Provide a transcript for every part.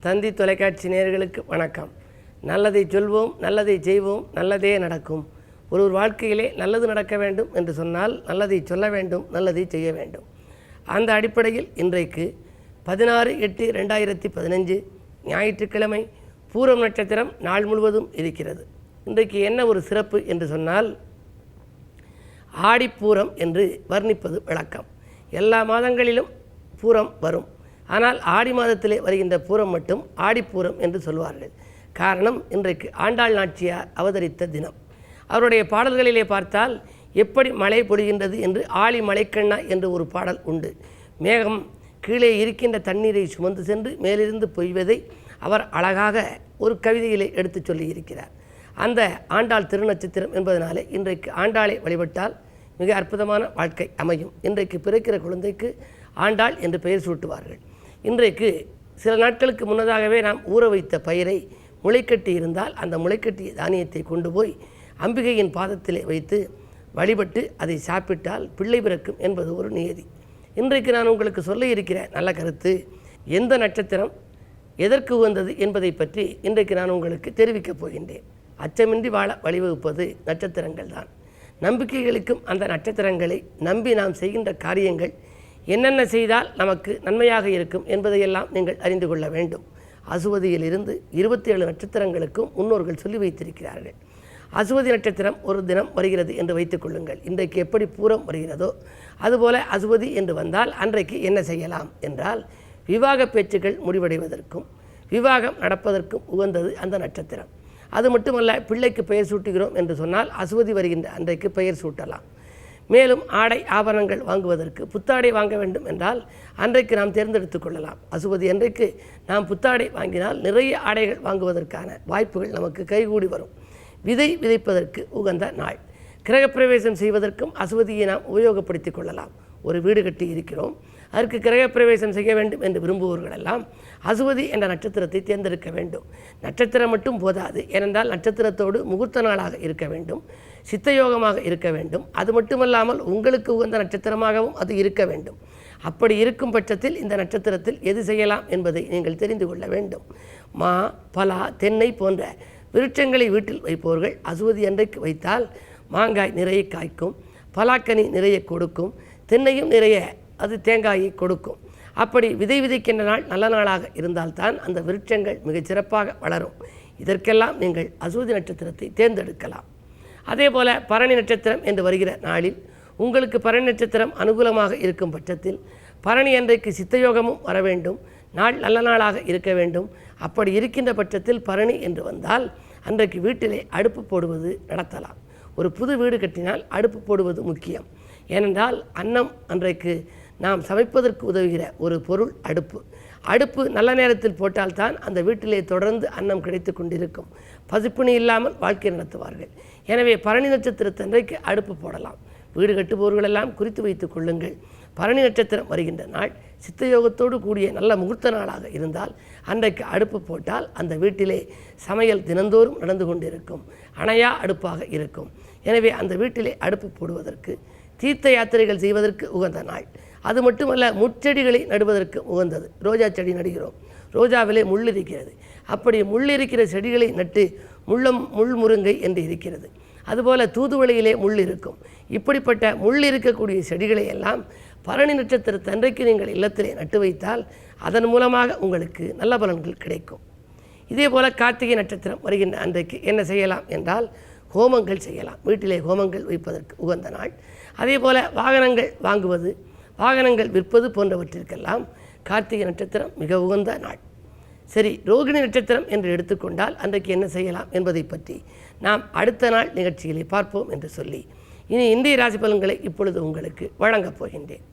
தந்தி தொலைக்காட்சி நேயர்களுக்கு வணக்கம். நல்லதை சொல்வோம், நல்லதை செய்வோம், நல்லதே நடக்கும். ஒரு வாழ்க்கையிலே நல்லது நடக்க வேண்டும் என்று சொன்னால் நல்லதை சொல்ல வேண்டும், நல்லதை செய்ய வேண்டும். அந்த அடிப்படையில் இன்றைக்கு 16/8/2015 ஞாயிற்றுக்கிழமை பூரம் நட்சத்திரம் நாள் முழுவதும் இருக்கிறது. இன்றைக்கு என்ன ஒரு சிறப்பு என்று சொன்னால், ஆடிப்பூரம் என்று வர்ணிப்பது வழக்கம். எல்லா மாதங்களிலும் பூரம் வரும். ஆனால் ஆடி மாதத்திலே வருகின்ற பூரம் மட்டும் ஆடிப்பூரம் என்று சொல்வார்கள். காரணம், இன்றைக்கு ஆண்டாள் நாச்சியார் அவதரித்த தினம். அவருடைய பாடல்களிலே பார்த்தால் எப்படி மழை பொழிகின்றது என்று ஆழி மழைக்கண்ணா என்று ஒரு பாடல் உண்டு. மேகம் கீழே இருக்கின்ற தண்ணீரை சுமந்து சென்று மேலிருந்து பொய்வதை அவர் அழகாக ஒரு கவிதையிலே எடுத்து சொல்லியிருக்கிறார். அந்த ஆண்டாள் திருநட்சத்திரம் என்பதனாலே இன்றைக்கு ஆண்டாளை வழிபட்டால் மிக அற்புதமான வாழ்க்கை அமையும். இன்றைக்கு பிறக்கிற குழந்தைக்கு ஆண்டாள் என்று பெயர் சூட்டுவார்கள். இன்றைக்கு சில நாட்களுக்கு முன்னதாகவே நாம் ஊற வைத்த பயிரை முளைக்கட்டி இருந்தால் அந்த முளைக்கட்டிய தானியத்தை கொண்டு போய் அம்பிகையின் பாதத்திலே வைத்து வழிபட்டு அதை சாப்பிட்டால் பிள்ளை பிறக்கும் என்பது ஒரு நியதி. இன்றைக்கு நான் உங்களுக்கு சொல்ல இருக்கிற நல்ல கருத்து, எந்த நட்சத்திரம் எதற்கு உகந்தது என்பதை பற்றி இன்றைக்கு நான் உங்களுக்கு தெரிவிக்கப் போகின்றேன். அச்சமின்றி வாழ வழிவகுப்பது நட்சத்திரங்கள் தான். நம்பிக்கைகளுக்கும் அந்த நட்சத்திரங்களை நம்பி நாம் செய்கின்ற காரியங்கள் என்னென்ன செய்தால் நமக்கு நன்மையாக இருக்கும் என்பதையெல்லாம் நீங்கள் அறிந்து கொள்ள வேண்டும். அசுவதியிலிருந்து 27 நட்சத்திரங்களுக்கும் முன்னோர்கள் சொல்லி வைத்திருக்கிறார்கள். அசுவதி நட்சத்திரம் ஒரு தினம் வருகிறது என்று வைத்துக் கொள்ளுங்கள். இன்றைக்கு எப்படி பூரம் வருகிறதோ அதுபோல அசுவதி என்று வந்தால் அன்றைக்கு என்ன செய்யலாம் என்றால், விவாக பேச்சுக்கள் முடிவடைவதற்கும் விவாகம் நடப்பதற்கும் உகந்தது அந்த நட்சத்திரம். அது மட்டுமல்ல, பிள்ளைக்கு பெயர் சூட்டுகிறோம் என்று சொன்னால் அசுவதி வருகின்ற அன்றைக்கு பெயர் சூட்டலாம். மேலும் ஆடை ஆபரணங்கள் வாங்குவதற்கு புத்தாடை வாங்க வேண்டும் என்றால் அன்றைக்கு நாம் தேர்ந்தெடுத்து கொள்ளலாம். அசுவதி அன்றைக்கு நாம் புத்தாடை வாங்கினால் நிறைய ஆடைகள் வாங்குவதற்கான வாய்ப்புகள் நமக்கு கைகூடி வரும். விதை விதைப்பதற்கு உகந்த நாள். கிரகப்பிரவேசம் செய்வதற்கும் அசுவதியை நாம் உபயோகப்படுத்தி கொள்ளலாம். ஒரு வீடு கட்டி இருக்கிறோம், அதற்கு கிரகப்பிரவேசம் செய்ய வேண்டும் என்று விரும்புபவர்களெல்லாம் அசுவதி என்ற நட்சத்திரத்தை தேர்ந்தெடுக்க வேண்டும். நட்சத்திரம் மட்டும் போதாது, ஏனென்றால் நட்சத்திரத்தோடு முகூர்த்த நாளாக இருக்க வேண்டும், சித்தயோகமாக இருக்க வேண்டும். அது மட்டுமல்லாமல் உங்களுக்கு உகந்த நட்சத்திரமாகவும் அது இருக்க வேண்டும். அப்படி இருக்கும் பட்சத்தில் இந்த நட்சத்திரத்தில் எது செய்யலாம் என்பதை நீங்கள் தெரிந்து கொள்ள வேண்டும். மா, பலா, தென்னை போன்ற விருட்சங்களை வீட்டில் வைப்பவர்கள் அசுவதி அன்றைக்கு வைத்தால் மாங்காய் நிறைய காய்க்கும், பலாக்கனி நிறைய கொடுக்கும், தென்னையும் நிறைய அது தேங்காயை கொடுக்கும். அப்படி விதை விதைக்கின்ற நாள் நல்ல நாளாக இருந்தால்தான் அந்த விருட்சங்கள் மிகச் சிறப்பாக வளரும். இதற்கெல்லாம் நீங்கள் அசுவதி நட்சத்திரத்தை தேர்ந்தெடுக்கலாம். அதே போல் பரணி நட்சத்திரம் என்று வருகிற நாளில் உங்களுக்கு பரணி நட்சத்திரம் அனுகூலமாக இருக்கும் பட்சத்தில் பரணி அன்றைக்கு சித்தயோகமும் வர வேண்டும், நாள் நல்ல நாளாக இருக்க வேண்டும். அப்படி இருக்கின்ற பட்சத்தில் பரணி என்று வந்தால் அன்றைக்கு வீட்டிலே அடுப்பு போடுவது நடத்தலாம். ஒரு புது வீடு கட்டினால் அடுப்பு போடுவது முக்கியம். ஏனென்றால் அன்னம் அன்றைக்கு நாம் சமைப்பதற்கு உதவுகிற ஒரு பொருள் அடுப்பு. அடுப்பு நல்ல நேரத்தில் போட்டால்தான் அந்த வீட்டிலே தொடர்ந்து அன்னம் கிடைத்து கொண்டிருக்கும். பசிப்பிணி இல்லாமல் வாழ்க்கை நடத்துவார்கள். எனவே பரணி நட்சத்திரத்தன்றைக்கு அடுப்பு போடலாம். வீடு கட்டுபவர்களெல்லாம் குறித்து வைத்துக் கொள்ளுங்கள். பரணி நட்சத்திரம் வருகின்ற நாள் சித்தயோகத்தோடு கூடிய நல்ல முகூர்த்த நாளாக இருந்தால் அன்றைக்கு அடுப்பு போட்டால் அந்த வீட்டிலே சமையல் தினந்தோறும் நடந்து கொண்டிருக்கும், அணையா அடுப்பாக இருக்கும். எனவே அந்த வீட்டிலே அடுப்பு போடுவதற்கு, தீர்த்த யாத்திரைகள் செய்வதற்கு உகந்த நாள். அது மட்டுமல்ல, முட்செடிகளை நடுவதற்கு உகந்தது. ரோஜா செடி நடுகிறோம், ரோஜாவிலே முள் இருக்கிறது. அப்படி முள் இருக்கிற செடிகளை நட்டு முள் முருங்கை என்று இருக்கிறது. அதுபோல் தூதுவளையிலே முள் இருக்கும். இப்படிப்பட்ட முள் இருக்கக்கூடிய செடிகளை எல்லாம் பரணி நட்சத்திரத்தன்றைக்கு நீங்கள் இல்லத்திலே நட்டு வைத்தால் அதன் மூலமாக உங்களுக்கு நல்ல பலன்கள் கிடைக்கும். இதே போல் கார்த்திகை நட்சத்திரம் வருகின்ற அன்றைக்கு என்ன செய்யலாம் என்றால், ஹோமங்கள் செய்யலாம். வீட்டிலே ஹோமங்கள் வைப்பதற்கு உகந்த நாள். அதே போல் வாகனங்கள் வாங்குவது, வாகனங்கள் விற்பது போன்றவற்றிற்கெல்லாம் கார்த்திகை நட்சத்திரம் மிக உகந்த நாள். சரி, ரோகிணி நட்சத்திரம் என்று எடுத்துக்கொண்டால் அன்றைக்கு என்ன செய்யலாம் என்பதை பற்றி நாம் அடுத்த நாள் நிகழ்ச்சிகளை பார்ப்போம் என்று சொல்லி இனி இந்திய ராசி பலன்களை இப்பொழுது உங்களுக்கு வழங்கப் போகின்றேன்.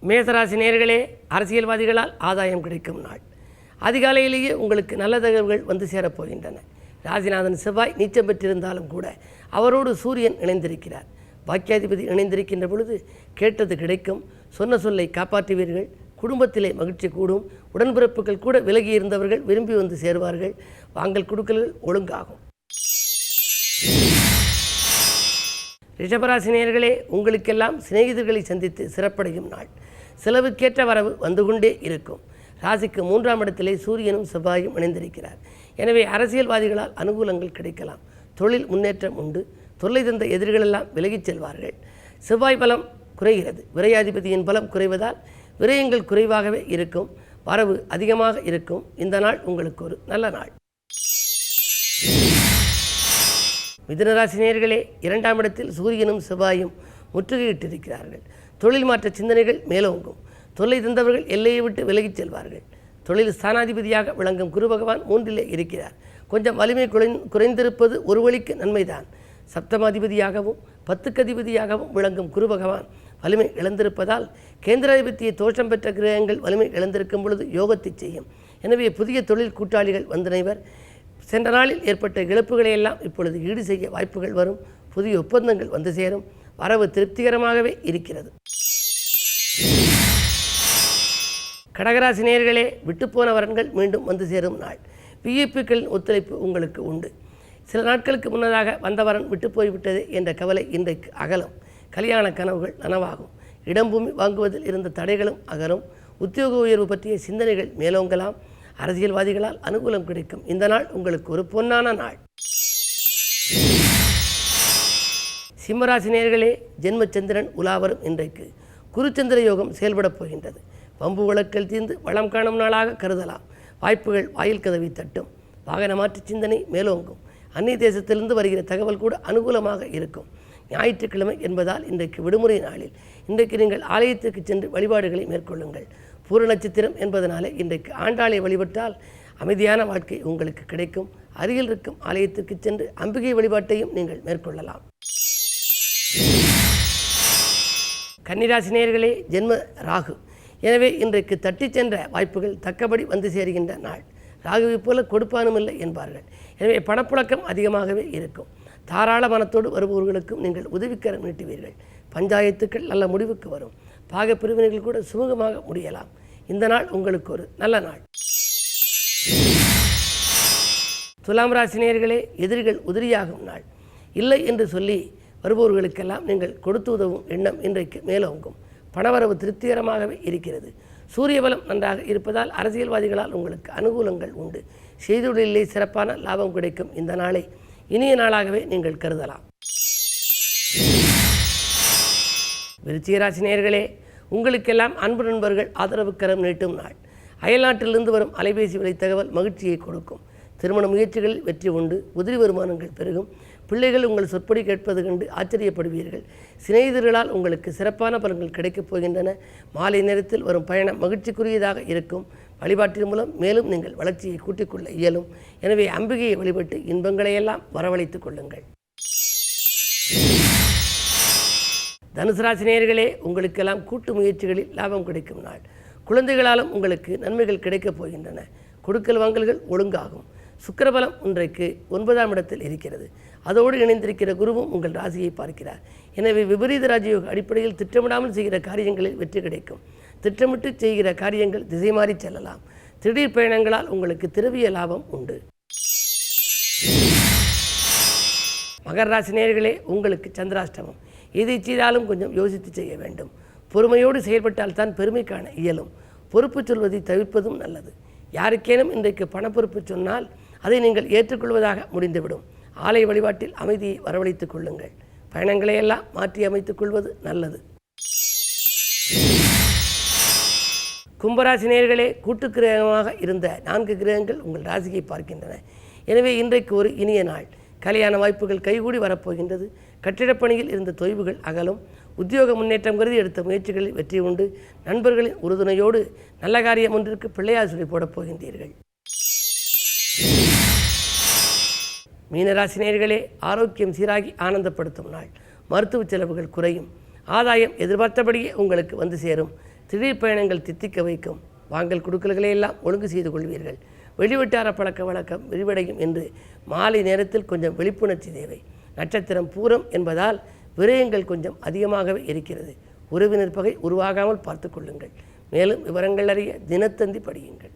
மேசராசி நேயர்களே, அரசியல்வாதிகளால் ஆதாயம் கிடைக்கும் நாள். அதிகாலையிலேயே உங்களுக்கு நல்ல தகவல்கள் வந்து சேரப்போகின்றன. ராசிநாதன் செவ்வாய் நீச்சம் பெற்றிருந்தாலும் கூட அவரோடு சூரியன் இணைந்திருக்கிறார். பாக்கியாதிபதி இணைந்திருக்கின்ற பொழுது கேட்டது கிடைக்கும், சொன்ன சொல்லை காப்பாற்றுவீர்கள், குடும்பத்திலே மகிழ்ச்சி கூடும், உடன்பிறப்புகள் கூட விலகி இருந்தவர்கள் விரும்பி வந்து சேருவார்கள், வாங்கல் கொடுக்கல்கள் ஒழுங்காகும். ரிஷபராசி நேயர்களே, உங்களுக்கெல்லாம் சிநேகிதர்களை சந்தித்து சிறப்படையும் நாள். செலவுக்கேற்ற வரவு வந்து கொண்டே இருக்கும். ராசிக்கு 3ஆம் இடத்திலே சூரியனும் செவ்வாயும் இணைந்திருக்கிறார். எனவே அரசியல்வாதிகளால் அனுகூலங்கள் கிடைக்கலாம். தொழில் முன்னேற்றம் உண்டு. தொல்லை தந்த எதிரிகளெல்லாம் விலகிச் செல்வார்கள். செவ்வாய் பலம் குறைகிறது. விரையாதிபதியின் பலம் குறைவதால் விரயங்கள் குறைவாகவே இருக்கும். வரவு அதிகமாக இருக்கும். இந்த நாள் உங்களுக்கு ஒரு நல்ல நாள். மிதுனராசி நேயர்களே, 2ஆம் இடத்தில் சூரியனும் செவ்வாயும் முற்றுகையிட்டிருக்கிறார்கள். தொழில் மாற்ற சிந்தனைகள் மேலோங்கும். தொல்லை தந்தவர்கள் எல்லையை விட்டு விலகிச் செல்வார்கள். தொழில் ஸ்தானாதிபதியாக விளங்கும் குரு பகவான் 3இலே இருக்கிறார். கொஞ்சம் வலிமை குறைந்திருப்பது ஒரு வழிக்கு நன்மைதான். சப்தமாதிபதியாகவும் 10க்கு அதிபதியாகவும் விளங்கும் குரு பகவான் வலிமை இழந்திருப்பதால் கேந்திராதிபத்திய தோஷம் பெற்ற கிரகங்கள் வலிமை இழந்திருக்கும் பொழுது யோகத்தை செய்யும். எனவே புதிய தொழில் கூட்டாளிகள் வந்தினைவர். சென்ற நாளில் ஏற்பட்ட இழப்புகளை எல்லாம் இப்பொழுது ஈடு செய்ய வாய்ப்புகள் வரும். புதிய ஒப்பந்தங்கள் வந்து சேரும். வரவு திருப்திகரமாகவே இருக்கிறது. கடகராசி நேயர்களே, விட்டுப்போன வரன்கள் மீண்டும் வந்து சேரும் நாள். விஐபிக்களின் ஒத்துழைப்பு உங்களுக்கு உண்டு. சில நாட்களுக்கு முன்னதாக வந்த வரன் விட்டு போய்விட்டது என்ற கவலை இன்றைக்கு அகலும். கல்யாண கனவுகள் நனவாகும். இடம்பூமி வாங்குவதில் இருந்த தடைகளும் அகலும். உத்தியோக உயர்வு பற்றிய சிந்தனைகள் மேலோங்கலாம். அரசியல்வாதிகளால் அனுகூலம் கிடைக்கும். இந்த நாள் உங்களுக்கு ஒரு பொன்னான நாள். சிம்மராசி நேயர்களே, ஜென்மச்சந்திரன் உலாவரும் இன்றைக்கு குருச்சந்திர யோகம் செயல்படப் போகின்றது. வம்பு வழக்கல் தீர்ந்து வளம் காணும் நாளாக கருதலாம். வாய்ப்புகள் வாயில் கதவை தட்டும். வாகன மாற்று சிந்தனை மேலோங்கும். அந்நிய தேசத்திலிருந்து வருகிற தகவல் கூட அனுகூலமாக இருக்கும். ஞாயிற்றுக்கிழமை என்பதால் இன்றைக்கு விடுமுறை நாளில் இன்றைக்கு நீங்கள் ஆலயத்திற்கு சென்று வழிபாடுகளை மேற்கொள்ளுங்கள். பூர நட்சத்திரம் என்பதனாலே இன்றைக்கு ஆண்டாளை வழிபட்டால் அமைதியான வாழ்க்கை உங்களுக்கு கிடைக்கும். அருகில் இருக்கும் ஆலயத்திற்கு சென்று அம்பிகை வழிபாட்டையும் நீங்கள் மேற்கொள்ளலாம். கன்னிராசி நேயர்களே, ஜென்ம ராகு. எனவே இன்றைக்கு தட்டி சென்ற வாய்ப்புகள் தக்கபடி வந்து சேருகின்ற நாள். ராகுவை போல கொடுப்பானும் இல்லை என்பார்கள். எனவே பணப்புழக்கம் அதிகமாகவே இருக்கும். தாராள மனத்தோடு வருபவர்களுக்கும் நீங்கள் உதவிக்கரம் நீட்டுவீர்கள். பஞ்சாயத்துக்கள் நல்ல முடிவுக்கு வரும். பாக பிரிவினைகள் கூட சுமூகமாக முடியலாம். இந்த நாள் உங்களுக்கு ஒரு நல்ல நாள். துலாம் ராசி நேயர்களே, எதிரிகள் உதிரியாகும் நாள். இல்லை என்று சொல்லி வருபவர்களுக்கெல்லாம் நீங்கள் கொடுத்து உதவும் எண்ணம் இன்றைக்கு மேலோங்கும். பணவரவு திருப்திகரமாகவே இருக்கிறது. சூரிய பலம் நன்றாக இருப்பதால் அரசியல்வாதிகளால் உங்களுக்கு அனுகூலங்கள் உண்டு. செய்தொழிலே சிறப்பான லாபம் கிடைக்கும். இந்த நாளை இனிய நாளாகவே நீங்கள் கருதலாம். விருச்சிக ராசி நேயர்களே, உங்களுக்கெல்லாம் அன்பு நண்பர்கள் ஆதரவு கரம் நீட்டும் நாள். அயல்நாட்டிலிருந்து வரும் அலைபேசி விலை தகவல் மகிழ்ச்சியை கொடுக்கும். திருமண முயற்சிகளில் வெற்றி உண்டு. உதிரி வருமானங்கள் பெருகும். பிள்ளைகள் உங்கள் சொற்படி கேட்பது கண்டு ஆச்சரியப்படுவீர்கள். சிநேகிதர்களால் உங்களுக்கு சிறப்பான பலன்கள் கிடைக்கப் போகின்றன. மாலை நேரத்தில் வரும் பயணம் மகிழ்ச்சிக்குரியதாக இருக்கும். வழிபாட்டின் மூலம் மேலும் நீங்கள் வளர்ச்சியை கூட்டிக்கொள்ள இயலும். எனவே அம்பிகையை வழிபட்டு இன்பங்களையெல்லாம் வரவழைத்துக் கொள்ளுங்கள். தனுசு ராசி நேயர்களே, உங்களுக்கெல்லாம் கூட்டு முயற்சிகளில் லாபம் கிடைக்கும் நாள். குழந்தைகளாலும் உங்களுக்கு நன்மைகள் கிடைக்கப் போகின்றன. கொடுக்கல் வாங்கல்கள் ஒழுங்காகும். சுக்கிரபலம் இன்றைக்கு 9ஆம் இடத்தில் இருக்கிறது. அதோடு இணைந்திருக்கிற குருவும் உங்கள் ராசியை பார்க்கிறார். எனவே விபரீத ராஜயோக அடிப்படையில் திட்டமிடாமல் செய்கிற காரியங்களில் வெற்றி கிடைக்கும். திட்டமிட்டு செய்கிற காரியங்கள் திசை மாறி செல்லலாம். திடீர் பயணங்களால் உங்களுக்கு திரவிய லாபம் உண்டு. மகர ராசி நேயர்களே, உங்களுக்கு சந்திராஷ்டமம். எதை செய்தாலும் கொஞ்சம் யோசித்து செய்ய வேண்டும். பொறுமையோடு செயல்பட்டால் தான் பெருமைக்கான இயலும். பொறுப்பு சொல்வதை தவிர்ப்பதும் நல்லது. யாருக்கேனும் இன்றைக்கு பணப்பொறுப்பு சொன்னால் அதை நீங்கள் ஏற்றுக்கொள்வதாக முடிந்துவிடும். ஆலய வழிபாட்டில் அமைதியை வரவழைத்துக் கொள்ளுங்கள். பயணங்களை எல்லாம் மாற்றி அமைத்துக் கொள்வது நல்லது. கும்பராசி நேயர்களே, கூட்டு கிரகமாக இருந்த 4 கிரகங்கள் உங்கள் ராசியை பார்க்கின்றன. எனவே இன்றைக்கு ஒரு இனிய நாள். கல்யாண வாய்ப்புகள் கைகூடி வரப்போகின்றது. கட்டிடப்பணியில் இருந்த தொய்வுகள் அகலும். உத்தியோக முன்னேற்றம் கருதி எடுத்த முயற்சிகளில் வெற்றி உண்டு. நண்பர்களின் உறுதுணையோடு நல்ல காரியம் ஒன்றிற்கு பிள்ளையார் சொல்லி போடப் போகின்றீர்கள். மீனராசி நேயர்களே, ஆரோக்கியம் சீராகி ஆனந்தப்படுத்தும் நாள். மருத்துவ செலவுகள் குறையும். ஆதாயம் எதிர்பார்த்தபடியே உங்களுக்கு வந்து சேரும். திடீர் பயணங்கள் தித்திக்க வைக்கும். வாங்கல் கொடுக்கல்களை எல்லாம் ஒழுங்கு செய்து கொள்வீர்கள். வெளிவட்டார பழக்க வழக்கம் விரிவடையும் என்று மாலை நேரத்தில் கொஞ்சம் விழிப்புணர்ச்சி தேவை. நட்சத்திரம் பூரம் என்பதால் விரயங்கள் கொஞ்சம் அதிகமாகவே இருக்கிறது. உறவினர் பகை உருவாகாமல் பார்த்து கொள்ளுங்கள். மேலும் விவரங்கள் அறிய தினத்தந்தி படியுங்கள்.